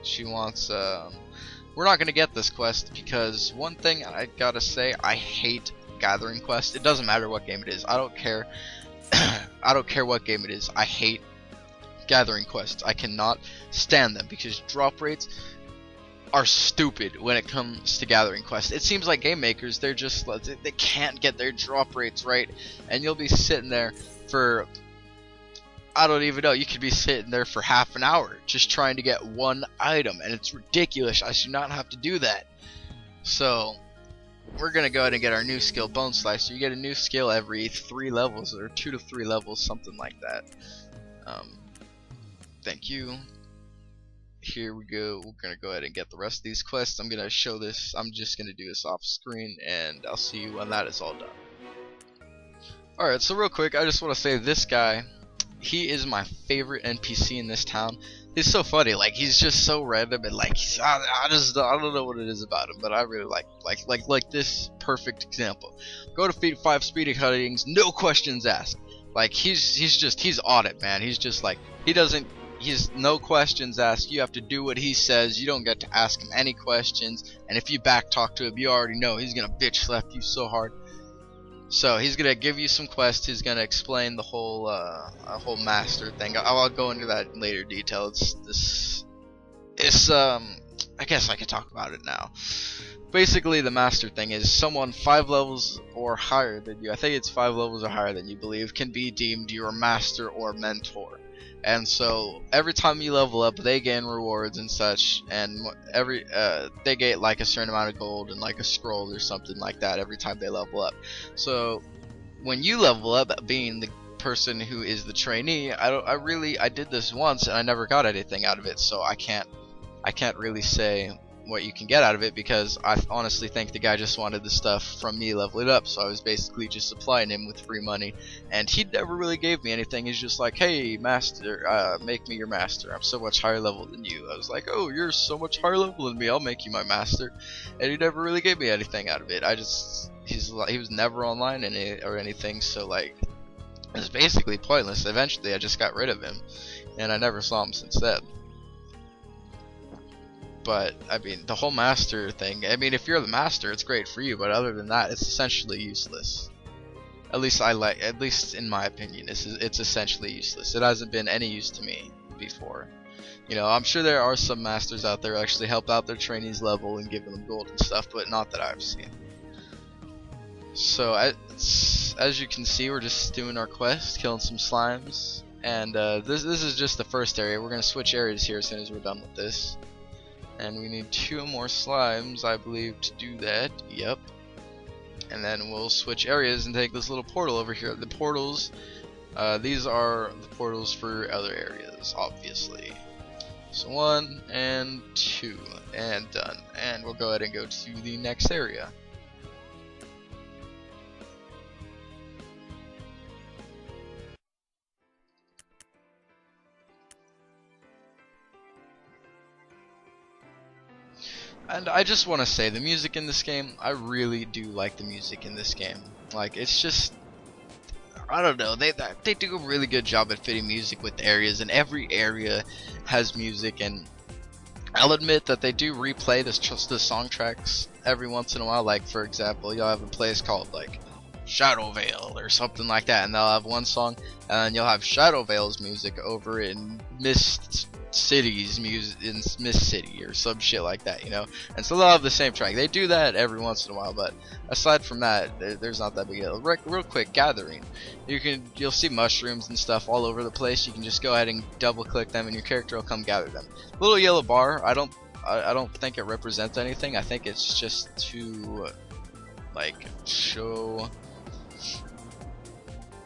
She wants we're not gonna get this quest because one thing I gotta say, I hate gathering quests. It doesn't matter what game it is. I don't care. I don't care what game it is. I hate gathering quests. I cannot stand them because drop rates are stupid when it comes to gathering quests. It seems like game makers, they're just, they can't get their drop rates right, and you'll be sitting there for, I don't even know, you could be sitting there for half an hour just trying to get one item, and it's ridiculous. I should not have to do that. So we're gonna go ahead and get our new skill, Bone Slicer. You get a new skill every 3 levels, or 2 to 3 levels, something like that. Thank you. Here we go. We're gonna go ahead and get the rest of these quests. I'm gonna show this. I'm just gonna do this off screen, and I'll see you when that is all done. Alright, so real quick, I just want to say this guy, he is my favorite NPC in this town. He's so funny, like he's just so random, and like I don't know what it is about him, but I really like this perfect example. Go to feet 5 speedy cuttings, no questions asked. Like he's on it, man. He's just like, he's no questions asked. You have to do what he says. You don't get to ask him any questions, and if you back talk to him, you already know he's gonna bitch slap you so hard. So he's gonna give you some quests. He's gonna explain the whole master thing. I'll go into that in later detail. I guess I could talk about it now. Basically, the master thing is someone 5 levels or higher than you, I think it's 5 levels or higher than you believe, can be deemed your master or mentor. And so every time you level up, they gain rewards and such, and they get like a certain amount of gold and like a scroll or something like that every time they level up. So when you level up, being the person who is the trainee, I did this once and I never got anything out of it, so I can't really say what you can get out of it, because I honestly think the guy just wanted the stuff from me leveling up, so I was basically just supplying him with free money, and he never really gave me anything. He's just like, hey master, make me your master, I'm so much higher level than you. I was like, oh, you're so much higher level than me, I'll make you my master. And he never really gave me anything out of it. He was never online or anything, so like it was basically pointless. Eventually I just got rid of him, and I never saw him since then. But I mean, the whole master thing, I mean, if you're the master, it's great for you, but other than that, it's essentially useless. At least in my opinion, it's essentially useless. It hasn't been any use to me before. You know, I'm sure there are some masters out there who actually help out their trainees level and give them gold and stuff, but not that I've seen. So as you can see, we're just doing our quest, killing some slimes, and this is just the first area. We're gonna switch areas here as soon as we're done with this. And we need 2 more slimes, I believe, to do that. Yep. And then we'll switch areas and take this little portal over here. The portals, these are the portals for other areas, obviously. So 1 and 2, and done. And we'll go ahead and go to the next area. And I just want to say, the music in this game, I really do like the music in this game. Like, it's just, I don't know, they do a really good job at fitting music with the areas, and every area has music, and I'll admit that they do replay the song tracks every once in a while. Like, for example, you'll have a place called, like, Shadow Vale or something like that, and they'll have one song, and you'll have Shadow Vale's music over in Mist City's music in Mist City or some shit like that, you know. And so they'll have the same track. They do that every once in a while, but aside from that, there's not that big a deal. Real quick, gathering. You'll see mushrooms and stuff all over the place. You can just go ahead and double click them, and your character will come gather them. Little yellow bar. I don't think it represents anything. I think it's just to like show.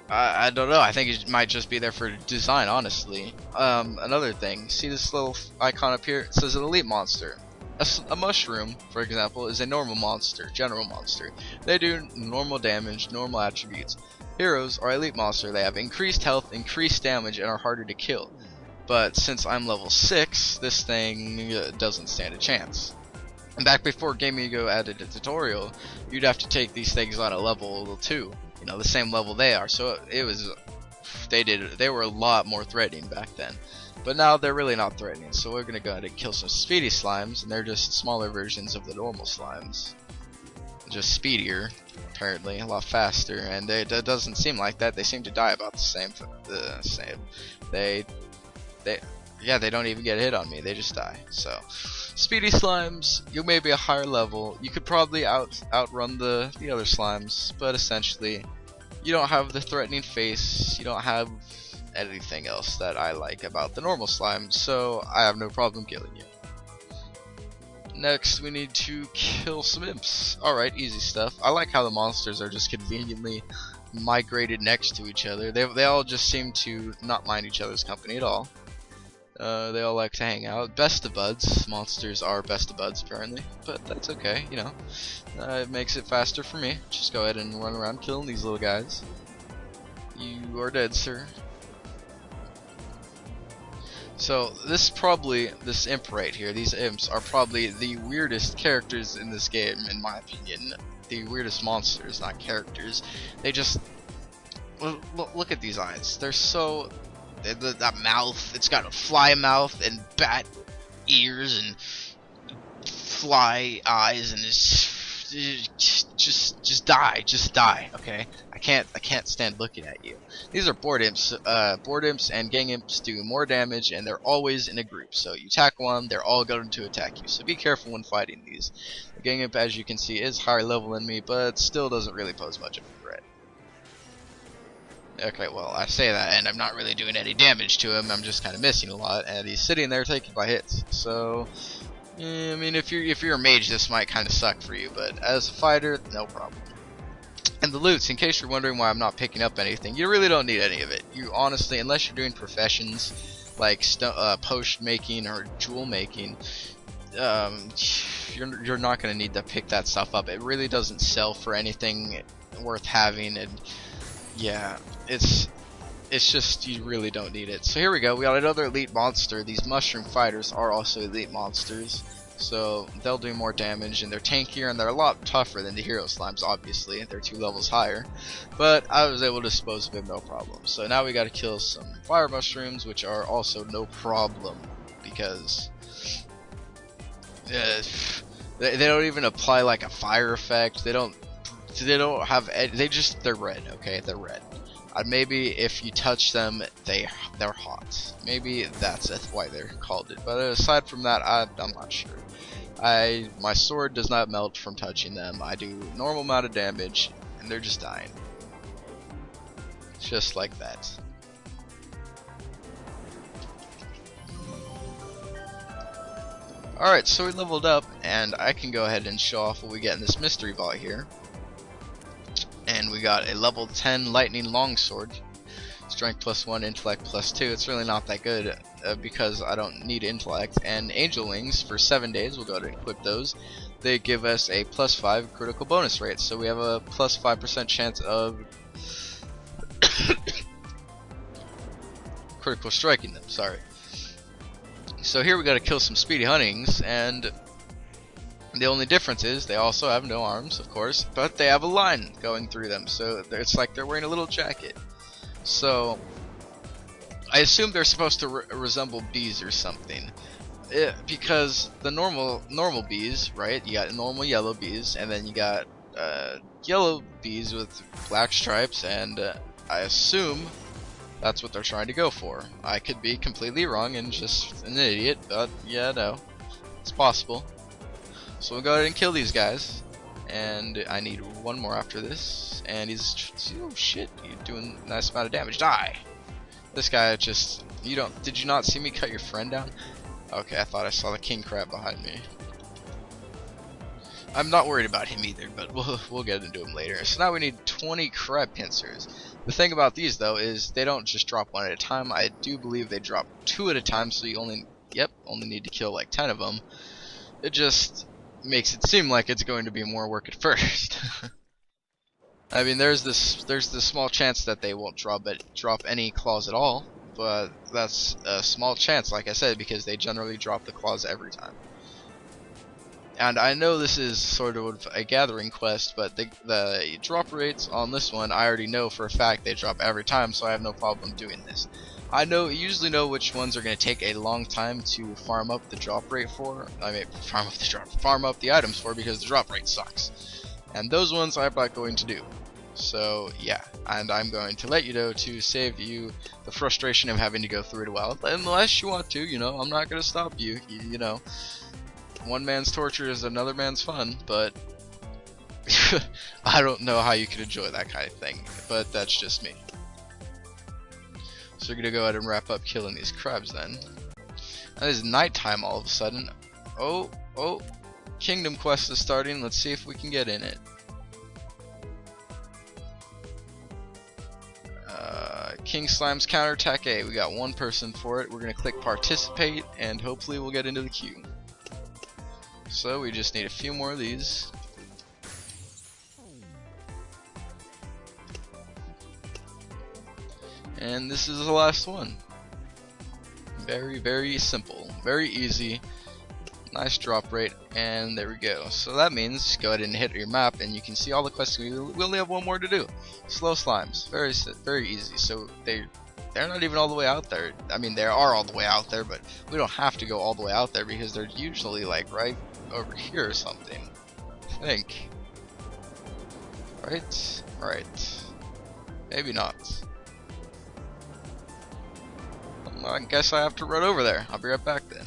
I don't know, I think it might just be there for design, honestly. Another thing, see this little icon up here? It says an elite monster. A mushroom, for example, is a normal monster, general monster. They do normal damage, normal attributes. Heroes are elite monster. They have increased health, increased damage, and are harder to kill. But since I'm level 6, this thing doesn't stand a chance. And back before Game Ego added a tutorial, you'd have to take these things on a level 2. You know, the same level they are, so they were a lot more threatening back then. But now they're really not threatening, so we're gonna go ahead and kill some speedy slimes, and they're just smaller versions of the normal slimes. Just speedier, apparently, a lot faster, and it doesn't seem like that. They seem to die about the same. Yeah, they don't even get a hit on me. They just die. So, speedy slimes, you may be a higher level. You could probably outrun the other slimes, but essentially, you don't have the threatening face. You don't have anything else that I like about the normal slime, so I have no problem killing you. Next, we need to kill some imps. Alright, easy stuff. I like how the monsters are just conveniently migrated next to each other. They all just seem to not mind each other's company at all. They all like to hang out. Best of buds. Monsters are best of buds, apparently. But that's okay, you know. It makes it faster for me. Just go ahead and run around killing these little guys. You are dead, sir. So this imp right here, these imps are probably the weirdest characters in this game, in my opinion. The weirdest monsters, not characters. They just look at these eyes. They're so that mouth. It's got a fly mouth and bat ears and fly eyes, and it's just die. Okay, I can't stand looking at you. These are board imps. Board imps and gang imps do more damage, and they're always in a group. So you attack one, they're all going to attack you. So be careful when fighting these. The gang imp, as you can see, is higher level than me, but still doesn't really pose much of a threat. Okay, well, I say that, and I'm not really doing any damage to him. I'm just kind of missing a lot, and he's sitting there taking my hits. So, I mean, if you're a mage, this might kind of suck for you, but as a fighter, no problem. And the loots, in case you're wondering why I'm not picking up anything, you really don't need any of it. You honestly, unless you're doing professions like potion making or jewel making, you're not going to need to pick that stuff up. It really doesn't sell for anything worth having, and yeah, it's just, you really don't need it. So here we go, we got another elite monster. These mushroom fighters are also elite monsters, so they'll do more damage, and they're tankier, and they're a lot tougher than the hero slimes. Obviously, they're 2 levels higher, but I was able to dispose of them no problem. So now we got to kill some fire mushrooms, which are also no problem, because they don't even apply like a fire effect. They don't have, they're red. Okay, they're red. Maybe if you touch them, they're hot. Maybe that's why they're called it. But aside from that, I'm not sure. My sword does not melt from touching them. I do normal amount of damage, and they're just dying. Just like that. Alright, so we leveled up, and I can go ahead and show off what we get in this mystery vault here. And we got a level 10 lightning longsword, strength +1, intellect +2. It's really not that good because I don't need intellect. And angel wings for 7 days. We'll go to equip those. They give us a +5 critical bonus rate, so we have a +5% chance of critical striking them. Sorry. So here we got to kill some speedy huntings, and the only difference is they also have no arms, of course, but they have a line going through them, so it's like they're wearing a little jacket. So I assume they're supposed to resemble bees or something, because the normal bees, right? You got normal yellow bees, and then you got yellow bees with black stripes, and I assume that's what they're trying to go for. I could be completely wrong and just an idiot, but yeah, no, it's possible. So we'll go ahead and kill these guys, and I need one more after this, and he's, oh shit, you're doing a nice amount of damage. Die! This guy just, did you not see me cut your friend down? Okay, I thought I saw the king crab behind me. I'm not worried about him either, but we'll get into him later. So now we need 20 crab pincers. The thing about these though is they don't just drop one at a time. I do believe they drop 2 at a time, so you only need to kill like 10 of them. It just makes it seem like it's going to be more work at first. I mean, there's this small chance that they won't drop any claws at all, but that's a small chance, like I said, because they generally drop the claws every time. And I know this is sort of a gathering quest, but the drop rates on this one, I already know for a fact they drop every time, so I have no problem doing this. I usually know which ones are going to take a long time to farm up the drop rate for. I mean, farm up the items for, because the drop rate sucks. And those ones I'm not going to do. So yeah, and I'm going to let you know to save you the frustration of having to go through it a while. Unless you want to, you know, I'm not going to stop you. You know, one man's torture is another man's fun, but I don't know how you can enjoy that kind of thing. But that's just me. So we're gonna go ahead and wrap up killing these crabs then. Now it's nighttime all of a sudden. Oh, Kingdom Quest is starting. Let's see if we can get in it. King Slime's counterattack A. We got one person for it. We're gonna click participate and hopefully we'll get into the queue. So we just need a few more of these. And this is the last one. Very, very simple, very easy, nice drop rate, and there we go. So that means go ahead and hit your map, and you can see all the quests. We only have one more to do. Slow slimes, very easy. So they're not even all the way out there. I mean, they are all the way out there, but we don't have to go all the way out there because they're usually like right over here or something. I think. Right. Maybe not. I guess I have to run over there. I'll be right back then.